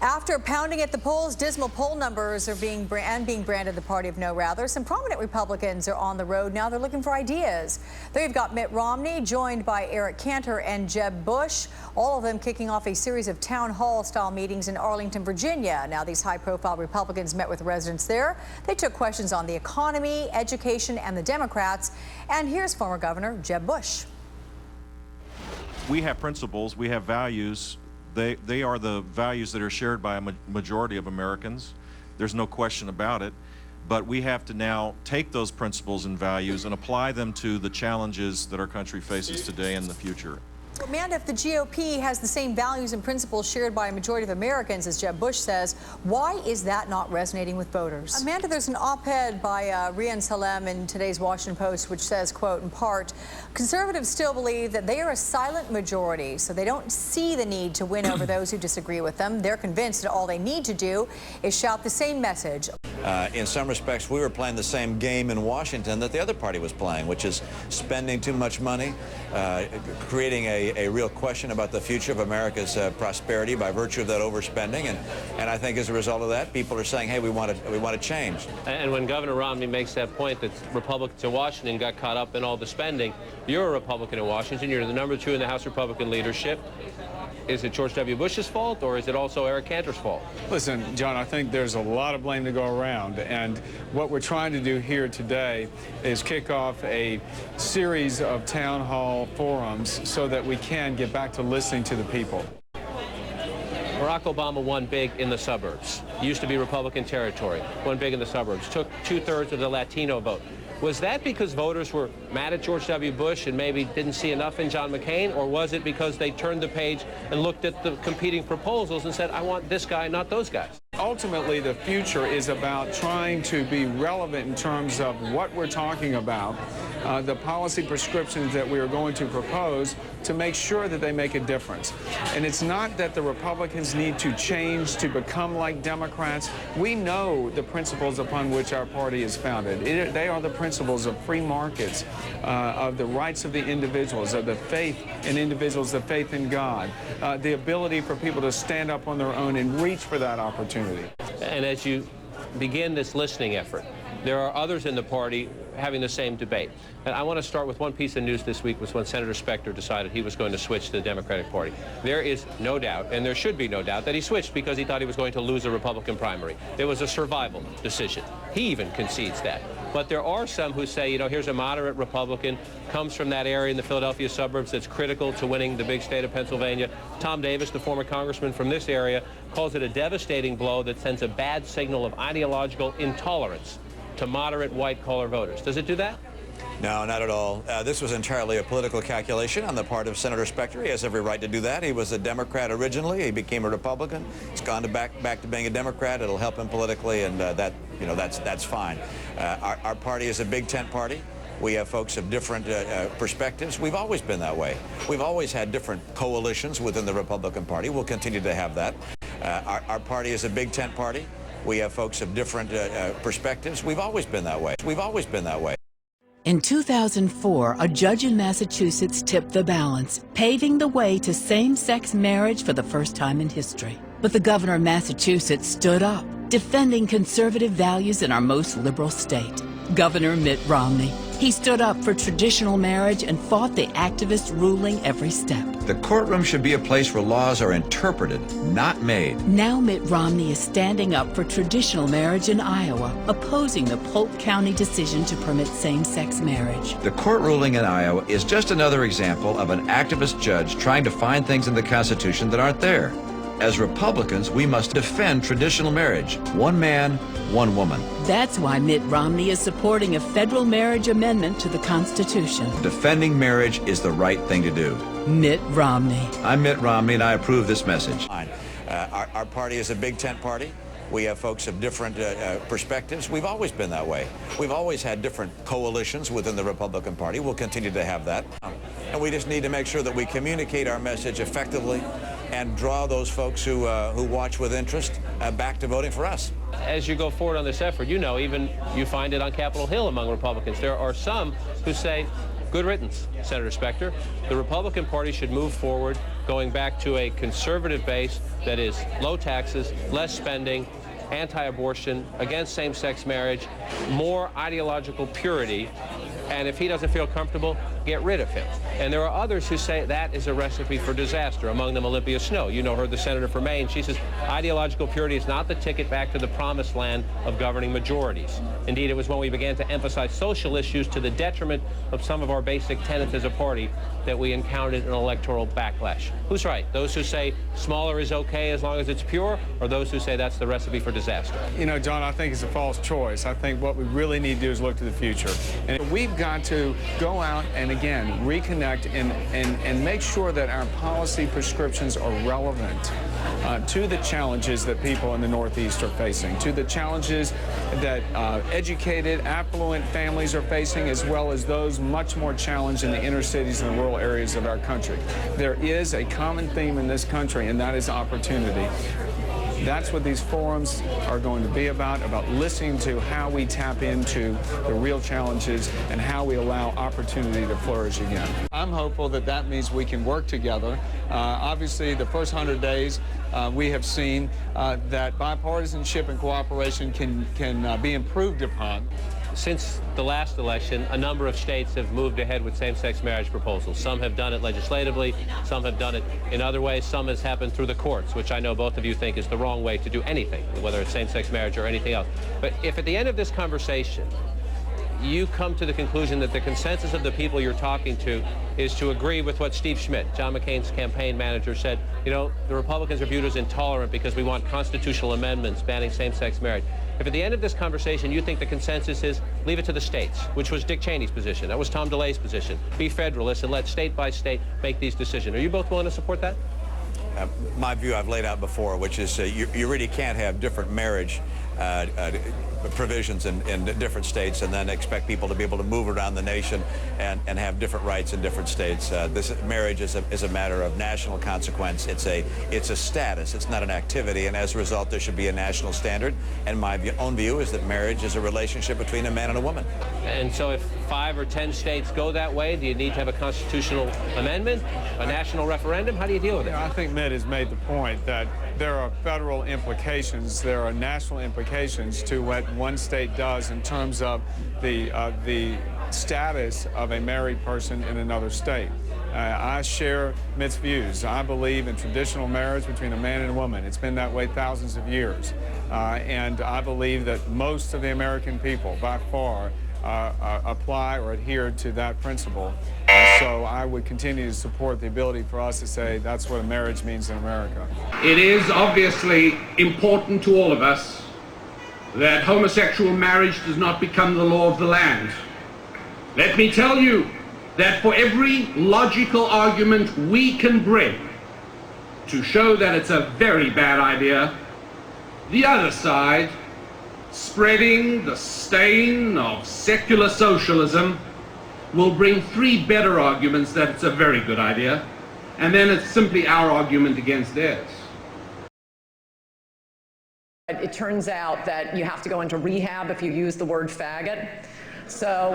After pounding at the polls, dismal poll numbers are being branded the party of no rather. Some prominent Republicans are on the road now. They're looking for ideas. There you've got Mitt Romney, joined by Cantor and Jeb Bush, all of them kicking off a series of town hall style meetings in Arlington, Virginia. Now, these high profile Republicans met with residents there. They took questions on the economy, education, and the Democrats. And here's former Governor Jeb Bush. We have principles, we have values. They are the values that are shared by a majority of Americans. There's no question about it. But we have to now take those principles and values and apply them to the challenges that our country faces today and in the future. Amanda, if the GOP has the same values and principles shared by a majority of Americans, as Jeb Bush says, why is that not resonating with voters? Amanda, there's an op-ed by Rian Salem in today's Washington Post, which says, quote, in part, conservatives still believe that they are a silent majority, so they don't see the need to win over those who disagree with them. They're convinced that all they need to do is shout the same message. In some respects, we were playing the same game in Washington that the other party was playing, which is spending too much money, creating a real question about the future of America's prosperity by virtue of that overspending. And I think as a result of that, people are saying, hey, we want to change. And when Governor Romney makes that point that Republicans in Washington got caught up in all the spending, you're a Republican in Washington. You're the #2 in the House Republican leadership. Is it George W. Bush's fault, or is it also Eric Cantor's fault? Listen, John, I think there's a lot of blame to go around, and what we're trying to do here today is kick off a series of town hall forums so that we can get back to listening to the people. Barack Obama won big in the suburbs. Used to be Republican territory. Won big in the suburbs. Took 2/3 of the Latino vote. Was that because voters were mad at George W. Bush and maybe didn't see enough in John McCain, or was it because they turned the page and looked at the competing proposals and said, I want this guy, not those guys? Ultimately, the future is about trying to be relevant in terms of what we're talking about, the policy prescriptions that we are going to propose to make sure that they make a difference. And it's not that the Republicans need to change to become like Democrats. We know the principles upon which our party is founded. They are the principles of free markets, of the rights of the individuals, of the faith in individuals, the faith in God, the ability for people to stand up on their own and reach for that opportunity. And as you begin this listening effort, there are others in the party having the same debate. And I want to start with one piece of news this week was when Senator Specter decided he was going to switch to the Democratic Party. There is no doubt, and there should be no doubt, that he switched because he thought he was going to lose a Republican primary. It was a survival decision. He even concedes that. But there are some who say, you know, here's a moderate Republican, comes from that area in the Philadelphia suburbs that's critical to winning the big state of Pennsylvania. Tom Davis, the former congressman from this area, calls it a devastating blow that sends a bad signal of ideological intolerance to moderate white-collar voters. Does it do that? No, not at all. This was entirely a political calculation on the part of Senator Specter. He has every right to do that. He was a Democrat originally. He became a Republican. He's gone back to being a Democrat. It'll help him politically, and that's fine. Our party is a big tent party. We have folks of different perspectives. We've always been that way. We've always had different coalitions within the Republican Party. We'll continue to have that. Our party is a big tent party. We have folks of different perspectives. We've always been that way. We've always been that way. In 2004, a judge in Massachusetts tipped the balance, paving the way to same-sex marriage for the first time in history. But the governor of Massachusetts stood up, defending conservative values in our most liberal state. Governor Mitt Romney. He stood up for traditional marriage and fought the activist ruling every step. The courtroom should be a place where laws are interpreted, not made. Now Mitt Romney is standing up for traditional marriage in Iowa, opposing the Polk County decision to permit same-sex marriage. The court ruling in Iowa is just another example of an activist judge trying to find things in the Constitution that aren't there. As Republicans, we must defend traditional marriage. One man, one woman. That's why Mitt Romney is supporting a federal marriage amendment to the Constitution. Defending marriage is the right thing to do. Mitt Romney. I'm Mitt Romney, and I approve this message. Our party is a big tent party. We have folks of different perspectives. We've always been that way. We've always had different coalitions within the Republican Party. We'll continue to have that. And we just need to make sure that we communicate our message effectively and draw those folks who watch with interest back to voting for us. As you go forward on this effort, you know, even you find it on Capitol Hill among Republicans. There are some who say, Good riddance, Senator Specter. The Republican Party should move forward going back to a conservative base that is low taxes, less spending, anti-abortion, against same-sex marriage, more ideological purity, and if he doesn't feel comfortable, get rid of him. And there are others who say that is a recipe for disaster, among them Olympia Snowe. You know her, the senator from Maine. She says ideological purity is not the ticket back to the promised land of governing majorities. Indeed, it was when we began to emphasize social issues to the detriment of some of our basic tenets as a party that we encountered an electoral backlash. Who's right? Those who say smaller is okay as long as it's pure, or those who say that's the recipe for disaster? You know, John, I think it's a false choice. I think what we really need to do is look to the future. And we've got to go out and, again, reconnect and make sure that our policy prescriptions are relevant to the challenges that people in the Northeast are facing, to the challenges that educated, affluent families are facing, as well as those much more challenged in the inner cities and the rural areas of our country. There is a common theme in this country, and that is opportunity. That's what these forums are going to be about listening to how we tap into the real challenges and how we allow opportunity to flourish again. I'm hopeful that that means we can work together. Obviously, the first 100 days, we have seen that bipartisanship and cooperation can be improved upon. Since the last election, a number of states have moved ahead with same-sex marriage proposals. Some have done it legislatively, some have done it in other ways, some has happened through the courts, which I know both of you think is the wrong way to do anything, whether it's same-sex marriage or anything else. But if at the end of this conversation, you come to the conclusion that the consensus of the people you're talking to is to agree with what Steve Schmidt, John McCain's campaign manager, said, you know, the Republicans are viewed as intolerant because we want constitutional amendments banning same-sex marriage. If at the end of this conversation you think the consensus is leave it to the states, which was Dick Cheney's position, that was Tom DeLay's position, be federalists and let state by state make these decisions. Are you both willing to support that? My view I've laid out before, which is you really can't have different marriage provisions in different states and then expect people to be able to move around the nation and have different rights in different states. This marriage is a matter of national consequence. It's a status. It's not an activity, and as a result, there should be a national standard. And my own view is that marriage is a relationship between a man and a woman. And so if 5 or 10 states go that way, do you need to have a constitutional amendment, a national referendum? How do you deal with it? I think Mitt has made the point that there are federal implications, there are national implications to what one state does in terms of the status of a married person in another state. I share Mitt's views. I believe in traditional marriage between a man and a woman. It's been that way thousands of years. And I believe that most of the American people, by far, apply or adhere to that principle. So I would continue to support the ability for us to say that's what a marriage means in America. It is obviously important to all of us that homosexual marriage does not become the law of the land. Let me tell you that for every logical argument we can bring to show that it's a very bad idea, the other side, spreading the stain of secular socialism, will bring 3 better arguments that it's a very good idea, and then it's simply our argument against theirs. It turns out that you have to go into rehab if you use the word faggot. So